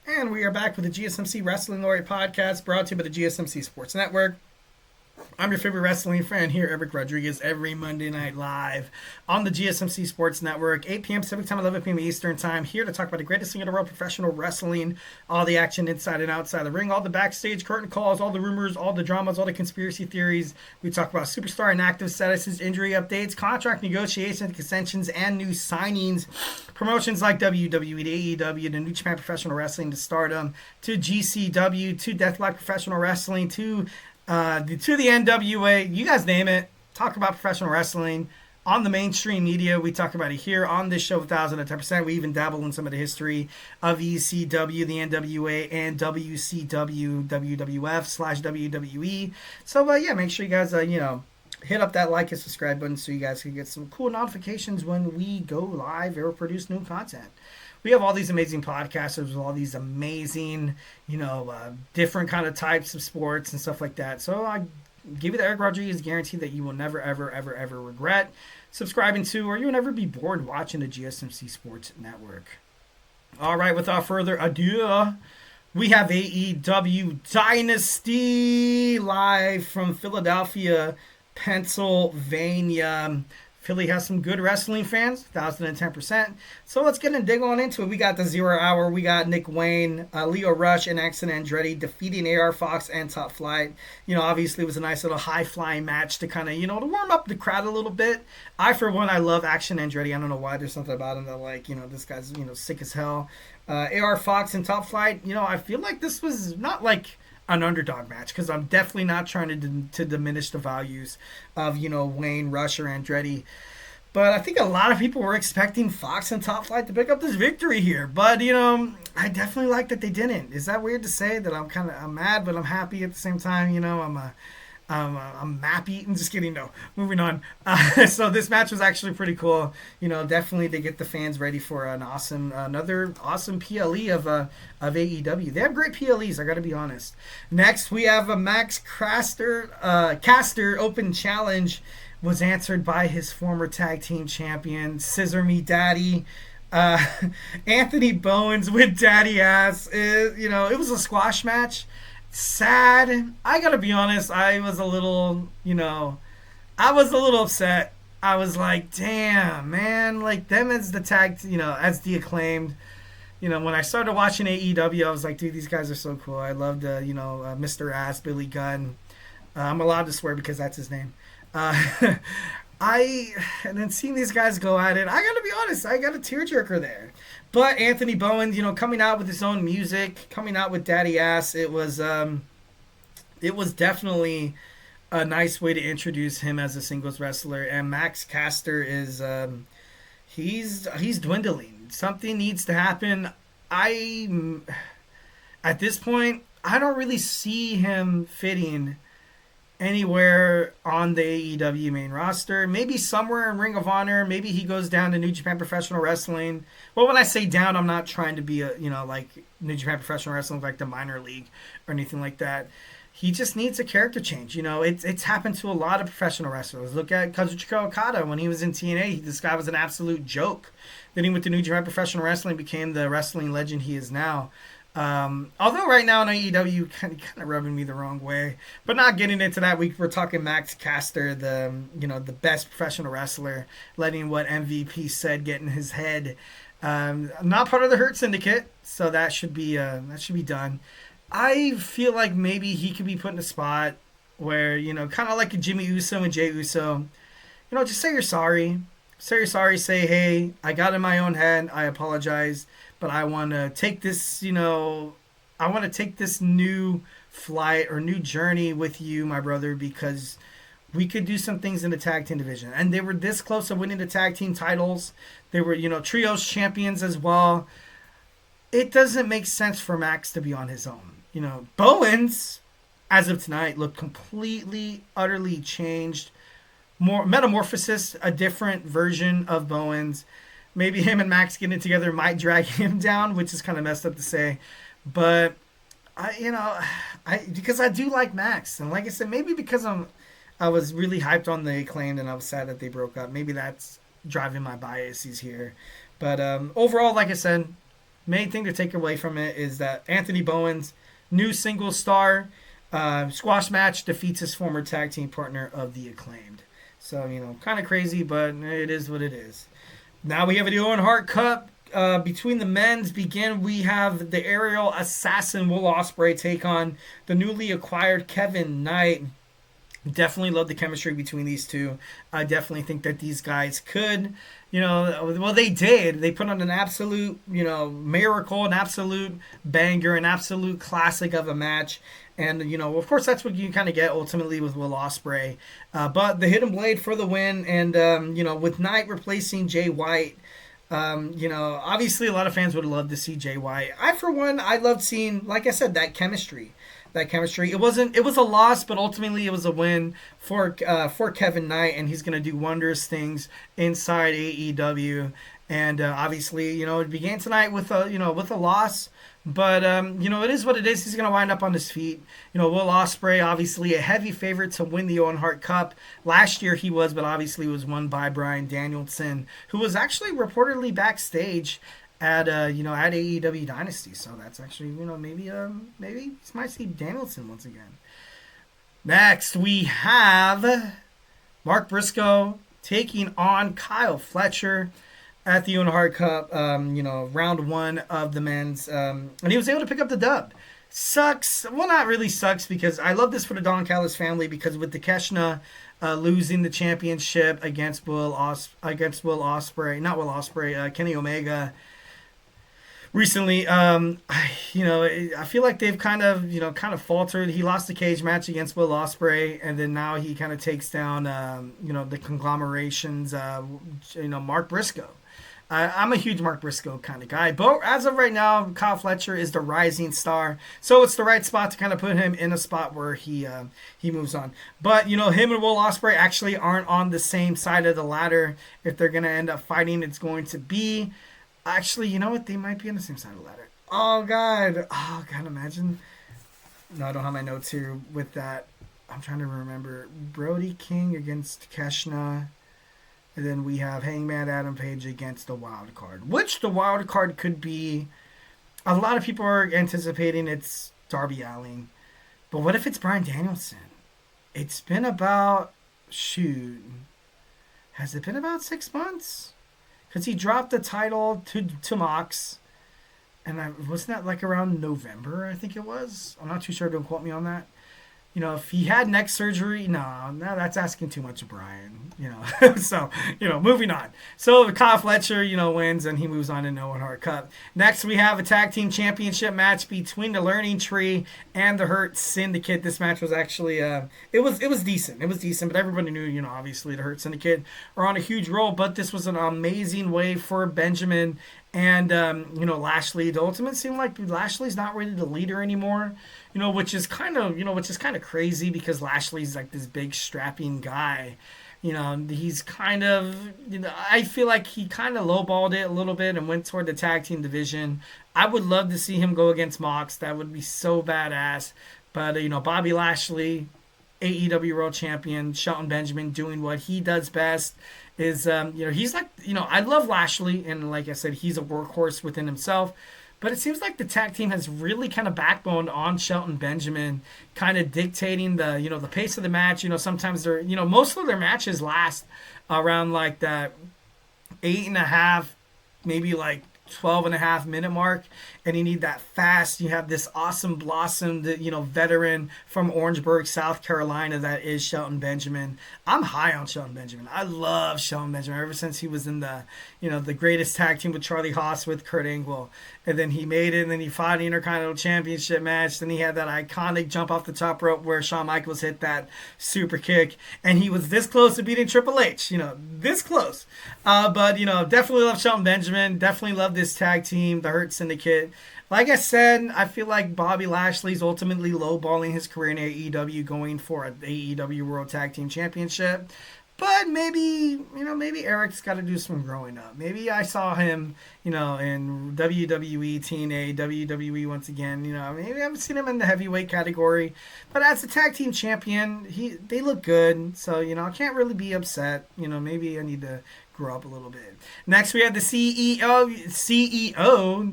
And we are back with the GSMC Wrestling Laureate Podcast, brought to you by the GSMC Sports Network. I'm your favorite wrestling fan here, Eric Rodriguez, every Monday night live on the GSMC Sports Network, 8 p.m. Pacific Time, 11 p.m. Eastern Time, here to talk about the greatest thing in the world, professional wrestling, all the action inside and outside the ring, all the backstage curtain calls, all the rumors, all the dramas, all the conspiracy theories. We talk about superstar and active statuses, injury updates, contract negotiations, extensions, and new signings. Promotions like WWE to AEW to New Japan Professional Wrestling to Stardom to GCW to Deathlock Professional Wrestling to the NWA, you guys name it. Talk about professional wrestling on the mainstream media. We talk about it here on this show 1010%. We even dabble in some of the history of ECW, the NWA, and WCW, WWF/WWE. So make sure you guys hit up that like and subscribe button so you guys can get some cool notifications when we go live or produce new content. We have all these amazing podcasters with all these amazing, different kind of types of sports and stuff like that. So I give you the Eric Rodriguez guarantee that you will never, ever, ever, ever regret subscribing to, or you will never be bored watching the GSMC Sports Network. All right, without further ado, we have AEW Dynasty live from Philadelphia, Pennsylvania. Philly has some good wrestling fans, 1010%. So let's get and dig on into it. We got the 0 Hour. We got Nick Wayne, Leo Rush, and Axel Andretti defeating AR Fox and Top Flight. Obviously it was a nice little high-flying match to kind of, to warm up the crowd a little bit. For one, I love Axel Andretti. I don't know why. There's something about him that, this guy's, sick as hell. AR Fox and Top Flight, I feel like this was not like an underdog match, because I'm definitely not trying to diminish the values of Wayne, Rush, or Andretti, but I think a lot of people were expecting Fox and Top Flight to pick up this victory here. But I definitely like that they didn't. Is that weird to say that I'm mad, but I'm happy at the same time? I'm happy. I'm just kidding. No, moving on. So this match was actually pretty cool. Definitely to get the fans ready for another awesome PLE of AEW. They have great PLEs, I got to be honest. Next, we have a Max Caster Open Challenge was answered by his former tag team champion, Scissor Me Daddy. Anthony Bowens with Daddy Ass. It was a squash match. Sad. I gotta be honest, I was a little upset. I was like, damn, man, like them as the tag, as the Acclaimed. When I started watching AEW, I was like, dude, these guys are so cool. I loved, Mr. Ass, Billy Gunn. I'm allowed to swear because that's his name. And then seeing these guys go at it, I gotta be honest, I got a tearjerker there. But Anthony Bowen, coming out with his own music, coming out with Daddy Ass, it was definitely a nice way to introduce him as a singles wrestler. And Max Caster is he's dwindling. Something needs to happen. At this point, I don't really see him fitting anywhere on the AEW main roster. Maybe somewhere in Ring of Honor. Maybe he goes down to New Japan Professional Wrestling. Well, when I say down, I'm not trying to be like New Japan Professional Wrestling, like the minor league or anything like that. He just needs a character change. It's happened to a lot of professional wrestlers. Look at Kazuchika Okada. When he was in TNA, this guy was an absolute joke. Then he went to New Japan Professional Wrestling, became the wrestling legend he is now. Although right now in AEW kind of rubbing me the wrong way, but not getting into that. We're talking Max Caster, the best professional wrestler, letting what MVP said get in his head. Not part of the Hurt Syndicate, so that should be done. I feel like maybe he could be put in a spot where kind of like a Jimmy Uso and Jey Uso, just say you're sorry. Say you're sorry. Say, hey, I got in my own head. I apologize. But I want to take this, I want to take this new flight or new journey with you, my brother, because we could do some things in the tag team division. And they were this close to winning the tag team titles. They were, trios champions as well. It doesn't make sense for Max to be on his own. Bowens, as of tonight, looked completely, utterly changed. More metamorphosis, a different version of Bowens. Maybe him and Max getting together might drag him down, which is kind of messed up to say. But because I do like Max, and like I said, maybe because I was really hyped on the Acclaimed and I was sad that they broke up. Maybe that's driving my biases here. But overall, like I said, main thing to take away from it is that Anthony Bowen's new single star squash match defeats his former tag team partner of the Acclaimed. So, kind of crazy, but it is what it is. Now we have the Owen Hart Cup. Between the men's we have the aerial assassin Will Ospreay take on the newly acquired Kevin Knight. Definitely love the chemistry between these two. I definitely think that these guys could, they did. They put on an absolute, miracle, an absolute banger, an absolute classic of a match. And, of course, that's what you kind of get ultimately with Will Ospreay. But the Hidden Blade for the win. And, with Knight replacing Jay White, obviously a lot of fans would love to see Jay White. I loved seeing, like I said, that chemistry. It was a loss, but ultimately it was a win for Kevin Knight, and he's going to do wondrous things inside AEW. And obviously, it began tonight with a loss, but it is what it is. He's going to wind up on his feet. Will Ospreay, obviously a heavy favorite to win the Owen Hart Cup. Last year he was, but obviously was won by Bryan Danielson, who was actually reportedly backstage at AEW Dynasty. So that's actually, maybe we might see Danielson once again. Next we have Mark Briscoe taking on Kyle Fletcher at the Owen Hart Cup, round one of the men's, and he was able to pick up the dub. Sucks. Well, not really sucks, because I love this for the Don Callis family, because with Takeshita losing the championship against Kenny Omega recently, I feel like they've kind of faltered. He lost the cage match against Will Ospreay, and then now he kind of takes down, the conglomerations, Mark Briscoe. I'm a huge Mark Briscoe kind of guy, but as of right now, Kyle Fletcher is the rising star, so it's the right spot to kind of put him in a spot where he moves on. But him and Will Ospreay actually aren't on the same side of the ladder. If they're gonna end up fighting, it's going to be actually, you know what? They might be on the same side of the ladder. Oh God, imagine. No, I don't have my notes here with that. I'm trying to remember. Brody King against Takeshita. And then we have Hangman Adam Page against the Wild Card, which the Wild Card could be. A lot of people are anticipating it's Darby Allin. But what if it's Bryan Danielson? It's been about, has it been about 6 months? Because he dropped the title to Mox. And wasn't that like around November, I think it was? I'm not too sure. Don't quote me on that. If he had neck surgery, no, that's asking too much of Bryan. So, moving on. So Kyle Fletcher, wins, and he moves on to the Owen Hart Cup. Next, we have a tag team championship match between the Learning Tree and the Hurt Syndicate. This match was actually, it was decent. It was decent, but everybody knew, obviously the Hurt Syndicate are on a huge roll. But this was an amazing way for Benjamin and Lashley. The Ultimate seemed like Lashley's not really the leader anymore. Which is kind of crazy, because Lashley's like this big strapping guy. He's kind of, I feel like he kind of lowballed it a little bit and went toward the tag team division. I would love to see him go against Mox. That would be so badass. But, Bobby Lashley, AEW World Champion, Shelton Benjamin doing what he does best is, he's like, I love Lashley. And like I said, he's a workhorse within himself. But it seems like the tag team has really kind of backboned on Shelton Benjamin, kind of dictating the, the pace of the match. Sometimes they're, most of their matches last around like that 8.5, maybe like 12.5 minute mark, and you need that fast. You have this awesome blossomed, veteran from Orangeburg, South Carolina, that is Shelton Benjamin. I'm high on Shelton Benjamin. I love Shelton Benjamin ever since he was in the, the greatest tag team with Charlie Haas with Kurt Angle. And then he made it, and then he fought the Intercontinental Championship match. Then he had that iconic jump off the top rope where Shawn Michaels hit that super kick. And he was this close to beating Triple H, this close. But, definitely love Shelton Benjamin. Definitely love this tag team, the Hurt Syndicate. Like I said, I feel like Bobby Lashley's ultimately lowballing his career in AEW, going for an AEW World Tag Team Championship. But maybe Eric's got to do some growing up. Maybe I saw him, in WWE, TNA, WWE once again. Maybe I haven't seen him in the heavyweight category. But as a tag team champion, they look good. So, I can't really be upset. Maybe I need to grow up a little bit. Next, we have the CEO,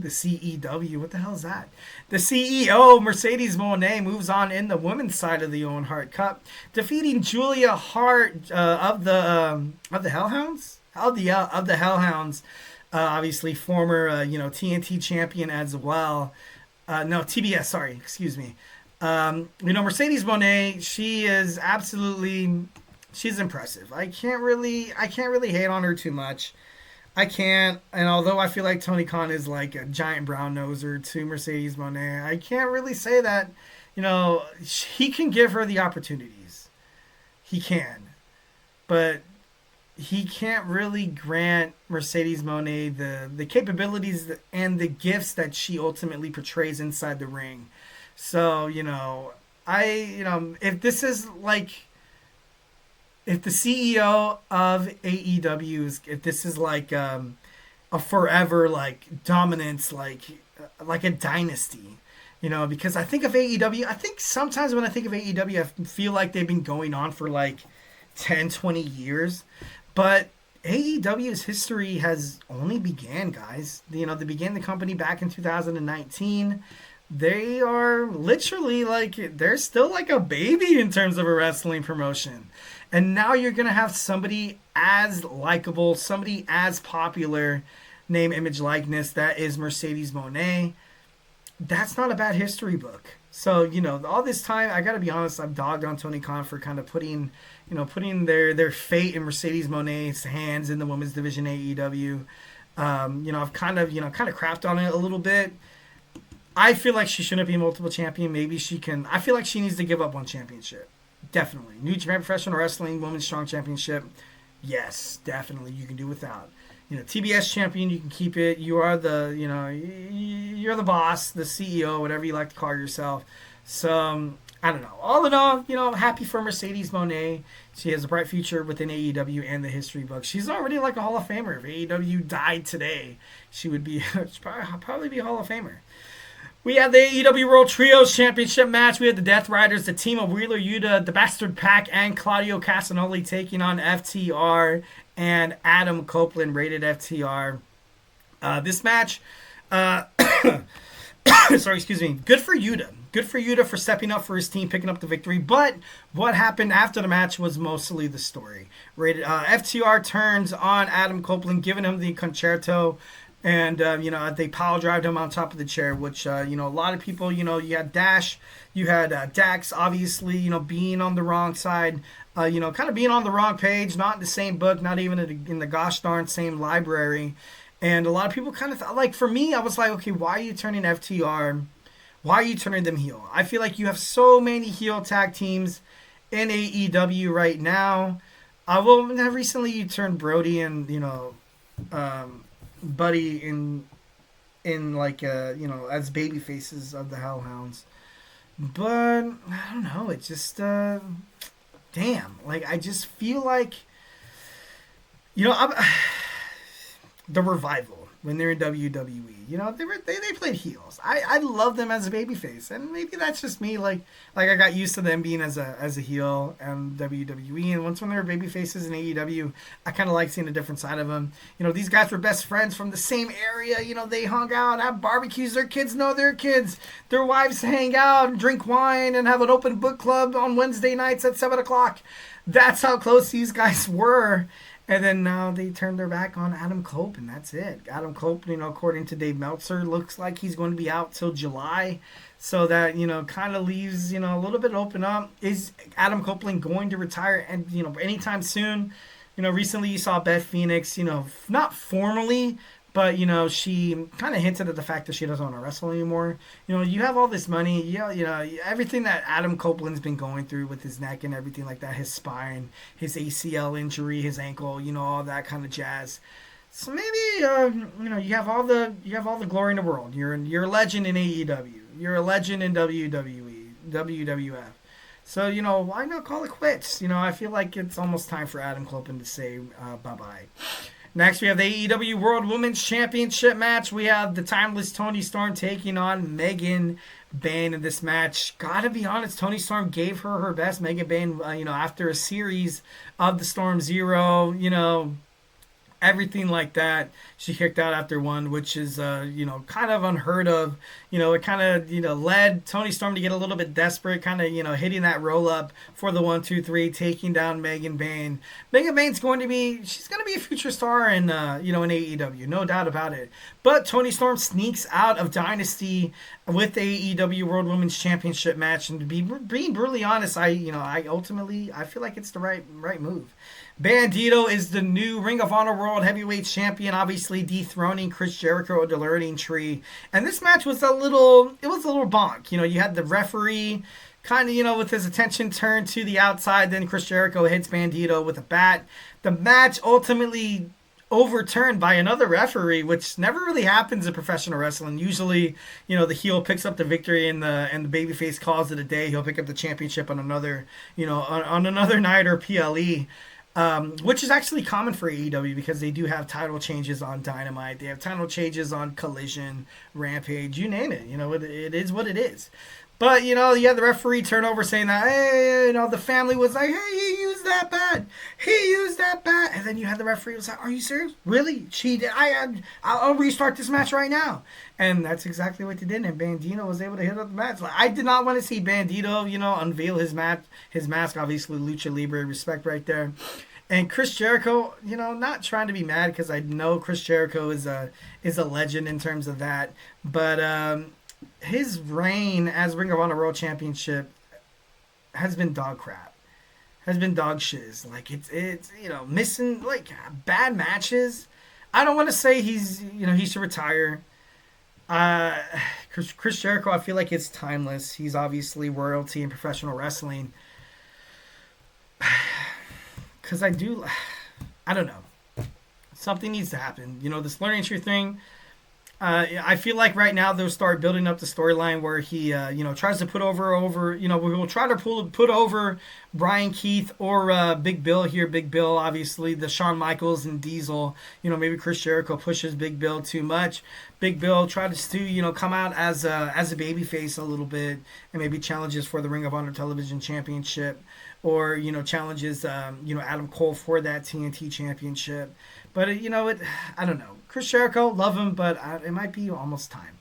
the CEW. What the hell is that? The CEO, Mercedes Moné, moves on in the women's side of the Owen Hart Cup, defeating Julia Hart of the Hellhounds. Of the Hellhounds, obviously former TNT champion as well. No, TBS. Sorry, excuse me. Mercedes Moné, she's impressive. I can't really hate on her too much. I can't, and although I feel like Tony Khan is like a giant brown noser to Mercedes Moné, I can't really say that, he can give her the opportunities. He can. But he can't really grant Mercedes Moné the capabilities and the gifts that she ultimately portrays inside the ring. So, if the CEO of AEW if this is like a forever like dominance, like a dynasty, because I think of AEW, I think sometimes when I think of AEW, I feel like they've been going on for like 10, 20 years, but AEW's history has only began, guys. They began the company back in 2019. They are literally they're still like a baby in terms of a wrestling promotion. And now you're going to have somebody as likable, somebody as popular, name, image, likeness, that is Mercedes Moné. That's not a bad history book. So, all this time, I got to be honest, I've dogged on Tony Khan for kind of putting their fate in Mercedes Moné's hands in the women's division AEW. I've kind of crapped on it a little bit. I feel like she shouldn't be a multiple champion. Maybe she can. I feel like she needs to give up one championship. Definitely. New Japan Professional Wrestling Women's Strong Championship. Yes, definitely. You can do without. TBS champion, you can keep it. You are you're the boss, the CEO, whatever you like to call yourself. So, I don't know. All in all, I'm happy for Mercedes Moné. She has a bright future within AEW and the history book. She's already like a Hall of Famer. If AEW died today, she would be probably be a Hall of Famer. We have the AEW World Trios Championship match. We had the Death Riders, the team of Wheeler Yuta, the Bastard Pac, and Claudio Castagnoli taking on FTR and Adam Copeland, rated FTR. This match, good for Yuta. Good for Yuta for stepping up for his team, picking up the victory. But what happened after the match was mostly the story. FTR turns on Adam Copeland, giving him the concerto. And, they pile drived him on top of the chair, which, a lot of people, you had Dash, you had Dax, obviously, being on the wrong side, kind of being on the wrong page, not in the same book, not even in the gosh darn same library. And a lot of people kind of thought, for me, I was like, okay, why are you turning FTR? Why are you turning them heel? I feel like you have so many heel tag teams in AEW right now. Recently you turned Brody and, Buddy in as baby faces of the Hellhounds, but I don't know, it's just damn, I just feel like the Revival when they're in WWE, they played heels. I love them as a babyface, and maybe that's just me. Like I got used to them being as a heel and WWE, and once when they were babyfaces in AEW, I kind of like seeing a different side of them. These guys were best friends from the same area. They hung out, have barbecues. Their kids know their kids. Their wives hang out and drink wine and have an open book club on Wednesday nights at 7:00. That's how close these guys were. And then now they turned their back on Adam Cope, and that's it. Adam Cope, according to Dave Meltzer, looks like he's going to be out till July. So that, kind of leaves, a little bit open up. Is Adam Copeland going to retire and, anytime soon? Recently you saw Beth Phoenix, not formally, but, she kind of hinted at the fact that she doesn't want to wrestle anymore. You have all this money, everything that Adam Copeland's been going through with his neck and everything like that, his spine, his ACL injury, his ankle, all that kind of jazz. So maybe, you have all the glory in the world. You're a legend in AEW. You're a legend in WWE, WWF. So, why not call it quits? I feel like it's almost time for Adam Copeland to say bye-bye. Next, we have the AEW World Women's Championship match. We have the timeless Toni Storm taking on Megan Bayne in this match. Gotta be honest, Toni Storm gave her best. Megan Bayne, after a series of the Storm Zero, everything like that. She kicked out after one, which is, kind of unheard of. It kind of, led Toni Storm to get a little bit desperate, kind of, hitting that roll up for the 1-2-3, taking down Megan Bayne. Megan Bayne's she's going to be a future star in AEW, no doubt about it. But Toni Storm sneaks out of Dynasty with the AEW World Women's Championship match, and to be being brutally honest, I feel like it's the right move. Bandito is the new Ring of Honor World Heavyweight Champion, obviously dethroning Chris Jericho at the Learning Tree. And this match was a little bonk. You had the referee kind of, with his attention turned to the outside. Then Chris Jericho hits Bandito with a bat. The match ultimately overturned by another referee, which never really happens in professional wrestling. Usually, the heel picks up the victory and the babyface calls it a day. He'll pick up the championship on another, on another night or PLE. Which is actually common for AEW because they do have title changes on Dynamite. They have title changes on Collision, Rampage, you name it. It is what it is. But, you had the referee turnover saying that, hey, the family was like, hey, he used that bat. He used that bat. And then you had the referee was like, are you serious? Really? She did. I'll restart this match right now. And that's exactly what they did. And Bandito was able to hit up the match. I did not want to see Bandito, unveil his mask. Obviously, Lucha Libre, respect right there. And Chris Jericho, not trying to be mad because I know Chris Jericho is a legend in terms of that. But his reign as Ring of Honor World Championship has been dog crap. Has been dog shiz. Like it's missing like bad matches. I don't want to say he should retire. Chris Jericho, I feel like it's timeless. He's obviously royalty in professional wrestling. Because I don't know. Something needs to happen. This Learning Tree thing, I feel like right now they'll start building up the storyline where he, tries to put over, we'll try to put over Brian Keith or Big Bill here. Big Bill, obviously, the Shawn Michaels and Diesel. Maybe Chris Jericho pushes Big Bill too much. Big Bill tries to, come out as a babyface a little bit and maybe challenges for the Ring of Honor Television Championship. Or, challenges, Adam Cole for that TNT championship. But, I don't know. Chris Jericho, love him, but it might be almost time.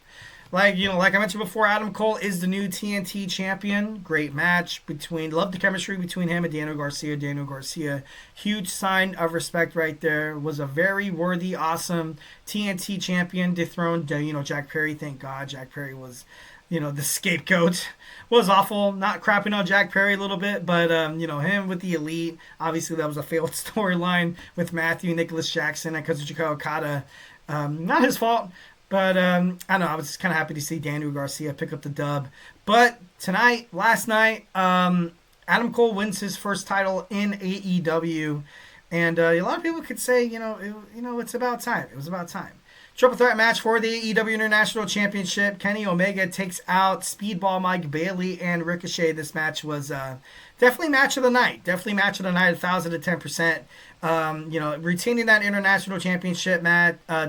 Like I mentioned before, Adam Cole is the new TNT champion. Great match love the chemistry between him and Daniel Garcia. Daniel Garcia, huge sign of respect right there. Was a very worthy, awesome TNT champion. Dethroned, Jack Perry. Thank God Jack Perry was... the scapegoat. Was awful. Not crapping on Jack Perry a little bit, but, him with the Elite. Obviously, that was a failed storyline with Matthew, Nicholas Jackson, and Kazuchika Okada. Not his fault, but, I don't know. I was just kind of happy to see Daniel Garcia pick up the dub. But last night, Adam Cole wins his first title in AEW. And a lot of people could say, it's about time. It was about time. Triple threat match for the AEW International Championship. Kenny Omega takes out Speedball, Mike Bailey, and Ricochet. This match was definitely match of the night. 1,000 to 10%. Retaining that international championship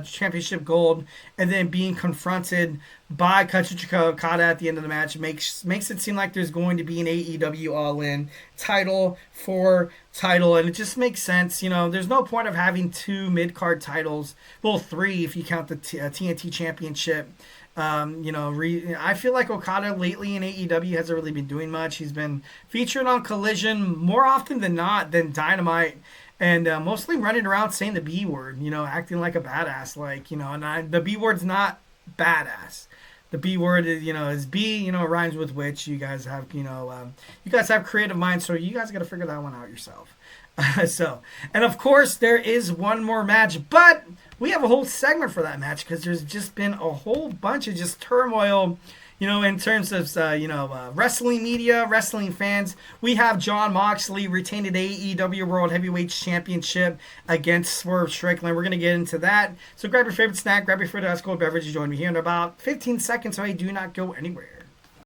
championship gold, and then being confronted by Kazuchika Okada at the end of the match makes it seem like there's going to be an AEW All-In title for title, and it just makes sense. There's no point of having two mid-card titles. Well, three if you count the TNT Championship. I feel like Okada lately in AEW hasn't really been doing much. He's been featured on Collision more often than not than Dynamite. And mostly running around saying the B word, acting like a badass. And the B word's not badass. The B word is, is B, rhymes with which. You guys have, you guys have creative minds, so you guys got to figure that one out yourself. And of course, there is one more match, but we have a whole segment for that match because there's just been a whole bunch of just turmoil. In terms of, wrestling media, wrestling fans, we have Jon Moxley retaining the AEW World Heavyweight Championship against Swerve Strickland. We're going to get into that. So grab your favorite snack, grab your favorite ice cold beverage, and join me here in about 15 seconds, so hey, do not go anywhere.